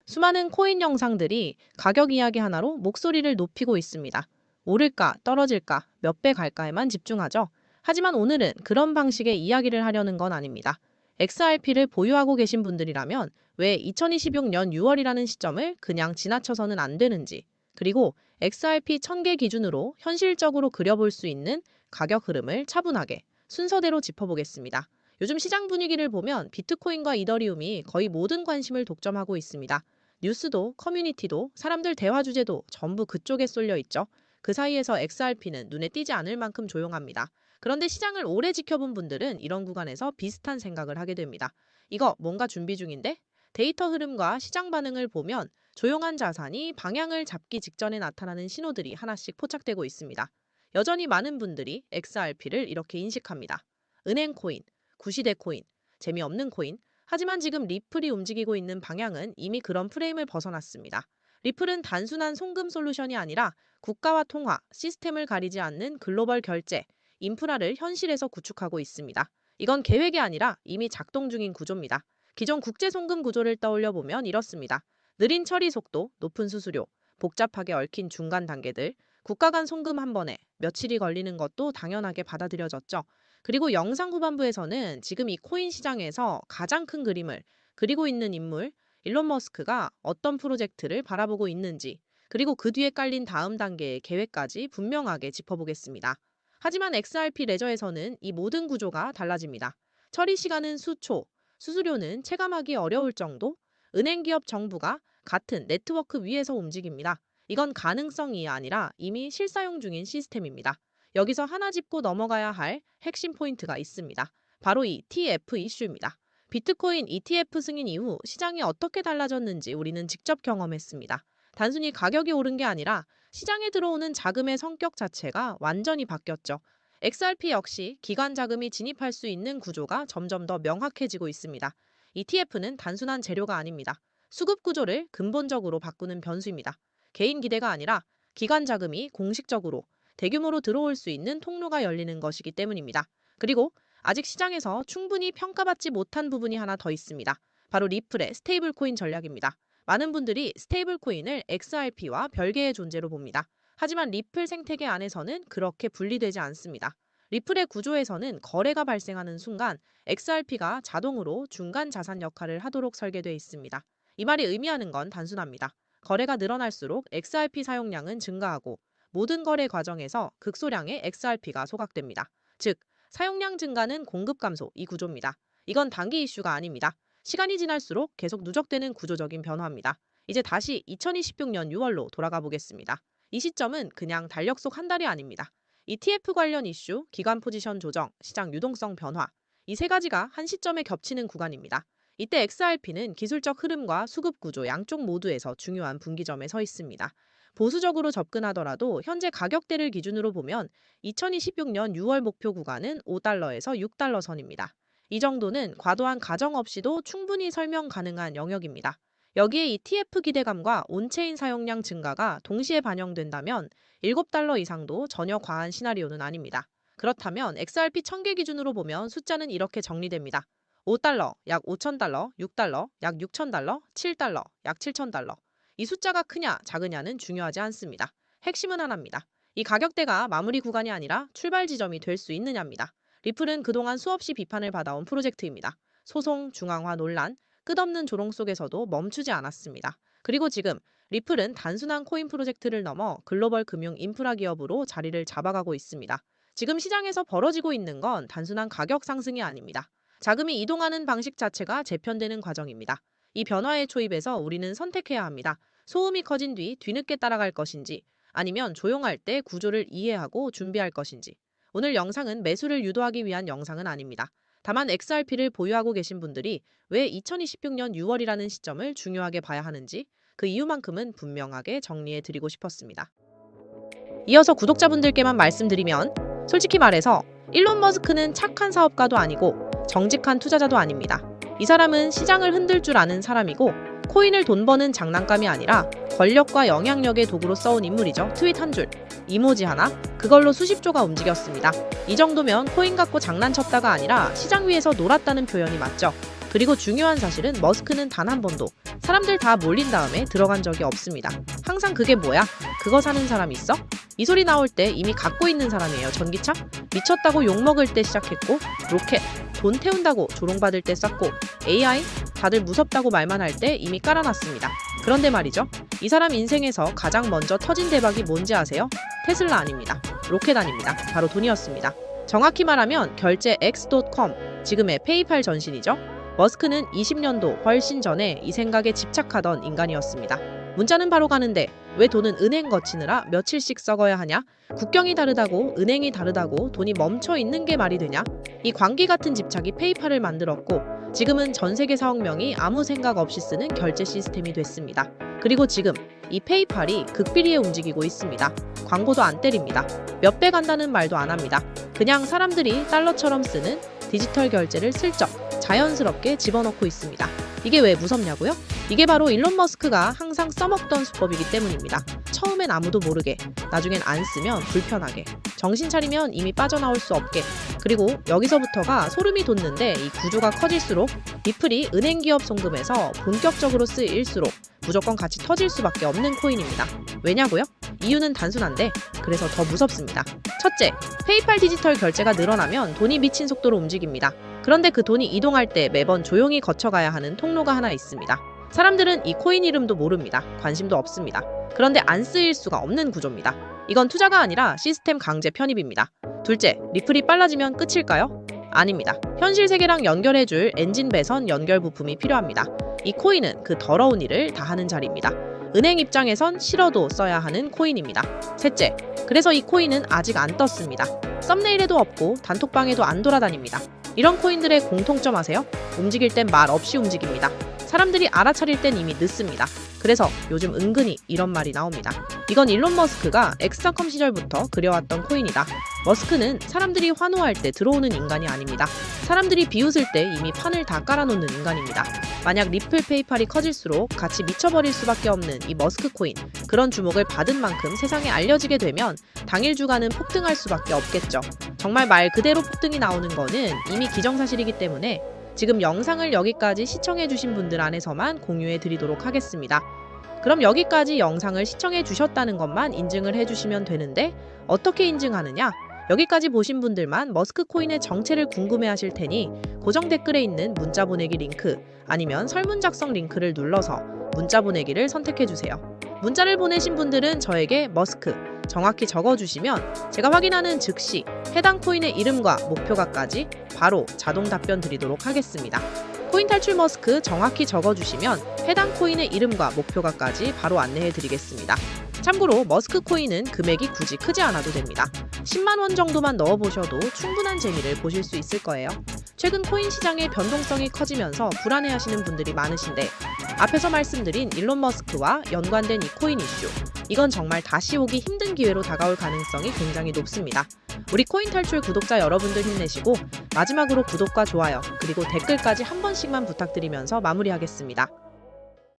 수많은 코인 영상들이 가격 이야기 하나로 목소리를 높이고 있습니다. 오를까, 떨어질까, 몇 배 갈까에만 집중하죠. 하지만 오늘은 그런 방식의 이야기를 하려는 건 아닙니다. XRP를 보유하고 계신 분들이라면 왜 2026년 6월이라는 시점을 그냥 지나쳐서는 안 되는지, 그리고 XRP 1000개 기준으로 현실적으로 그려볼 수 있는 가격 흐름을 차분하게 순서대로 짚어보겠습니다. 요즘 시장 분위기를 보면 비트코인과 이더리움이 거의 모든 관심을 독점하고 있습니다. 뉴스도 커뮤니티도 사람들 대화 주제도 전부 그쪽에 쏠려 있죠. 그 사이에서 XRP는 눈에 띄지 않을 만큼 조용합니다. 그런데 시장을 오래 지켜본 분들은 이런 구간에서 비슷한 생각을 하게 됩니다. 이거 뭔가 준비 중인데? 데이터 흐름과 시장 반응을 보면 조용한 자산이 방향을 잡기 직전에 나타나는 신호들이 하나씩 포착되고 있습니다. 여전히 많은 분들이 XRP를 이렇게 인식합니다. 은행 코인, 구시대 코인, 재미없는 코인, 하지만 지금 리플이 움직이고 있는 방향은 이미 그런 프레임을 벗어났습니다. 리플은 단순한 송금 솔루션이 아니라 국가와 통화, 시스템을 가리지 않는 글로벌 결제, 인프라를 현실에서 구축하고 있습니다. 이건 계획이 아니라 이미 작동 중인 구조입니다. 기존 국제 송금 구조를 떠올려 보면 이렇습니다. 느린 처리 속도, 높은 수수료, 복잡하게 얽힌 중간 단계들, 국가 간 송금 한 번에 며칠이 걸리는 것도 당연하게 받아들여졌죠. 그리고 영상 후반부에서는 지금 이 코인 시장에서 가장 큰 그림을 그리고 있는 인물, 일론 머스크가 어떤 프로젝트를 바라보고 있는지, 그리고 그 뒤에 깔린 다음 단계의 계획까지 분명하게 짚어보겠습니다. 하지만 XRP 레저에서는 이 모든 구조가 달라집니다. 처리 시간은 수초, 수수료는 체감하기 어려울 정도, 은행 기업 정부가 같은 네트워크 위에서 움직입니다. 이건 가능성이 아니라 이미 실사용 중인 시스템입니다. 여기서 하나 짚고 넘어가야 할 핵심 포인트가 있습니다. 바로 이 TF 이슈입니다. 비트코인 ETF 승인 이후 시장이 어떻게 달라졌는지 우리는 직접 경험했습니다. 단순히 가격이 오른 게 아니라 시장에 들어오는 자금의 성격 자체가 완전히 바뀌었죠. XRP 역시 기관 자금이 진입할 수 있는 구조가 점점 더 명확해지고 있습니다. ETF는 단순한 재료가 아닙니다. 수급 구조를 근본적으로 바꾸는 변수입니다. 개인 기대가 아니라 기관 자금이 공식적으로 대규모로 들어올 수 있는 통로가 열리는 것이기 때문입니다. 그리고 아직 시장에서 충분히 평가받지 못한 부분이 하나 더 있습니다. 바로 리플의 스테이블 코인 전략입니다. 많은 분들이 스테이블 코인을 XRP와 별개의 존재로 봅니다. 하지만 리플 생태계 안에서는 그렇게 분리되지 않습니다. 리플의 구조에서는 거래가 발생하는 순간 XRP가 자동으로 중간 자산 역할을 하도록 설계되어 있습니다. 이 말이 의미하는 건 단순합니다. 거래가 늘어날수록 XRP 사용량은 증가하고 모든 거래 과정에서 극소량의 XRP가 소각됩니다. 즉, 사용량 증가는 공급 감소 이 구조입니다. 이건 단기 이슈가 아닙니다. 시간이 지날수록 계속 누적되는 구조적인 변화입니다. 이제 다시 2026년 6월로 돌아가 보겠습니다. 이 시점은 그냥 달력 속 한 달이 아닙니다. ETF 관련 이슈, 기관 포지션 조정, 시장 유동성 변화, 이 세 가지가 한 시점에 겹치는 구간입니다. 이때 XRP는 기술적 흐름과 수급 구조 양쪽 모두에서 중요한 분기점에 서 있습니다. 보수적으로 접근하더라도 현재 가격대를 기준으로 보면 2026년 6월 목표 구간은 5달러에서 6달러 선입니다. 이 정도는 과도한 가정 없이도 충분히 설명 가능한 영역입니다. 여기에 ETF 기대감과 온체인 사용량 증가가 동시에 반영된다면 7달러 이상도 전혀 과한 시나리오는 아닙니다. 그렇다면 XRP 1000개 기준으로 보면 숫자는 이렇게 정리됩니다. 5달러, 약 5,000달러, 6달러, 약 6,000달러, 7달러, 약 7,000달러. 이 숫자가 크냐 작으냐는 중요하지 않습니다. 핵심은 하나입니다. 이 가격대가 마무리 구간이 아니라 출발 지점이 될 수 있느냐입니다. 리플은 그동안 수없이 비판을 받아온 프로젝트입니다. 소송, 중앙화 논란, 끝없는 조롱 속에서도 멈추지 않았습니다. 그리고 지금 리플은 단순한 코인 프로젝트를 넘어 글로벌 금융 인프라 기업으로 자리를 잡아가고 있습니다. 지금 시장에서 벌어지고 있는 건 단순한 가격 상승이 아닙니다. 자금이 이동하는 방식 자체가 재편되는 과정입니다. 이 변화의 초입에서 우리는 선택해야 합니다. 소음이 커진 뒤 뒤늦게 따라갈 것인지, 아니면 조용할 때 구조를 이해하고 준비할 것인지. 오늘 영상은 매수를 유도하기 위한 영상은 아닙니다. 다만 XRP를 보유하고 계신 분들이 왜 2026년 6월이라는 시점을 중요하게 봐야 하는지 그 이유만큼은 분명하게 정리해 드리고 싶었습니다. 이어서 구독자분들께만 말씀드리면 솔직히 말해서 일론 머스크는 착한 사업가도 아니고 정직한 투자자도 아닙니다. 이 사람은 시장을 흔들 줄 아는 사람이고 코인을 돈 버는 장난감이 아니라 권력과 영향력의 도구로 써온 인물이죠. 트윗 한 줄, 이모지 하나, 그걸로 수십 조가 움직였습니다. 이 정도면 코인 갖고 장난쳤다가 아니라 시장 위에서 놀았다는 표현이 맞죠. 그리고 중요한 사실은 머스크는 단 한 번도 사람들 다 몰린 다음에 들어간 적이 없습니다. 항상 그게 뭐야? 그거 사는 사람 있어? 이 소리 나올 때 이미 갖고 있는 사람이에요. 전기차? 미쳤다고 욕먹을 때 시작했고, 로켓, 돈 태운다고 조롱받을 때 썼고, AI? 다들 무섭다고 말만 할 때 이미 깔아놨습니다. 그런데 말이죠. 이 사람 인생에서 가장 먼저 터진 대박이 뭔지 아세요? 테슬라 아닙니다. 로켓 아닙니다. 바로 돈이었습니다. 정확히 말하면 결제 X.com, 지금의 페이팔 전신이죠. 머스크는 20년도 훨씬 전에 이 생각에 집착하던 인간이었습니다. 문자는 바로 가는데 왜 돈은 은행 거치느라 며칠씩 썩어야 하냐? 국경이 다르다고 은행이 다르다고 돈이 멈춰 있는 게 말이 되냐? 이 광기 같은 집착이 페이팔을 만들었고 지금은 전 세계 4억 명이 아무 생각 없이 쓰는 결제 시스템이 됐습니다. 그리고 지금 이 페이팔이 극비리에 움직이고 있습니다. 광고도 안 때립니다. 몇 배 간다는 말도 안 합니다. 그냥 사람들이 달러처럼 쓰는 디지털 결제를 슬쩍 자연스럽게 집어넣고 있습니다. 이게 왜 무섭냐고요? 이게 바로 일론 머스크가 항상 써먹던 수법이기 때문입니다. 처음엔 아무도 모르게, 나중엔 안 쓰면 불편하게, 정신 차리면 이미 빠져나올 수 없게. 그리고 여기서부터가 소름이 돋는데 이 구조가 커질수록 리플이 은행 기업 송금에서 본격적으로 쓰일수록 무조건 같이 터질 수밖에 없는 코인입니다. 왜냐고요? 이유는 단순한데 그래서 더 무섭습니다. 첫째, 페이팔 디지털 결제가 늘어나면 돈이 미친 속도로 움직입니다. 그런데 그 돈이 이동할 때 매번 조용히 거쳐가야 하는 통로가 하나 있습니다. 사람들은 이 코인 이름도 모릅니다. 관심도 없습니다. 그런데 안 쓰일 수가 없는 구조입니다. 이건 투자가 아니라 시스템 강제 편입입니다. 둘째, 리플이 빨라지면 끝일까요? 아닙니다. 현실 세계랑 연결해줄 엔진 배선 연결 부품이 필요합니다. 이 코인은 그 더러운 일을 다 하는 자리입니다. 은행 입장에선 싫어도 써야 하는 코인입니다. 셋째, 그래서 이 코인은 아직 안 떴습니다. 썸네일에도 없고 단톡방에도 안 돌아다닙니다. 이런 코인들의 공통점 아세요? 움직일 땐 말 없이 움직입니다. 사람들이 알아차릴 땐 이미 늦습니다. 그래서 요즘 은근히 이런 말이 나옵니다. 이건 일론 머스크가 엑스닷컴 시절부터 그려왔던 코인이다. 머스크는 사람들이 환호할 때 들어오는 인간이 아닙니다. 사람들이 비웃을 때 이미 판을 다 깔아놓는 인간입니다. 만약 리플 페이팔이 커질수록 같이 미쳐버릴 수밖에 없는 이 머스크 코인, 그런 주목을 받은 만큼 세상에 알려지게 되면 당일 주가는 폭등할 수밖에 없겠죠. 정말 말 그대로 폭등이 나오는 거는 이미 기정사실이기 때문에 지금 영상을 여기까지 시청해주신 분들 안에서만 공유해 드리도록 하겠습니다. 그럼 여기까지 영상을 시청해 주셨다는 것만 인증을 해주시면 되는데 어떻게 인증하느냐? 여기까지 보신 분들만 머스크 코인의 정체를 궁금해 하실 테니 고정 댓글에 있는 문자 보내기 링크 아니면 설문 작성 링크를 눌러서 문자 보내기를 선택해 주세요. 문자를 보내신 분들은 저에게 머스크 정확히 적어주시면 제가 확인하는 즉시 해당 코인의 이름과 목표가까지 바로 자동 답변 드리도록 하겠습니다. 코인 탈출 머스크 정확히 적어주시면 해당 코인의 이름과 목표가까지 바로 안내해 드리겠습니다. 참고로 머스크 코인은 금액이 굳이 크지 않아도 됩니다. 10만 원 정도만 넣어보셔도 충분한 재미를 보실 수 있을 거예요. 최근 코인 시장의 변동성이 커지면서 불안해하시는 분들이 많으신데 앞에서 말씀드린 일론 머스크와 연관된 이 코인 이슈, 이건 정말 다시 오기 힘든 기회로 다가올 가능성이 굉장히 높습니다. 우리 코인 탈출 구독자 여러분들 힘내시고 마지막으로 구독과 좋아요 그리고 댓글까지 한 번씩만 부탁드리면서 마무리하겠습니다.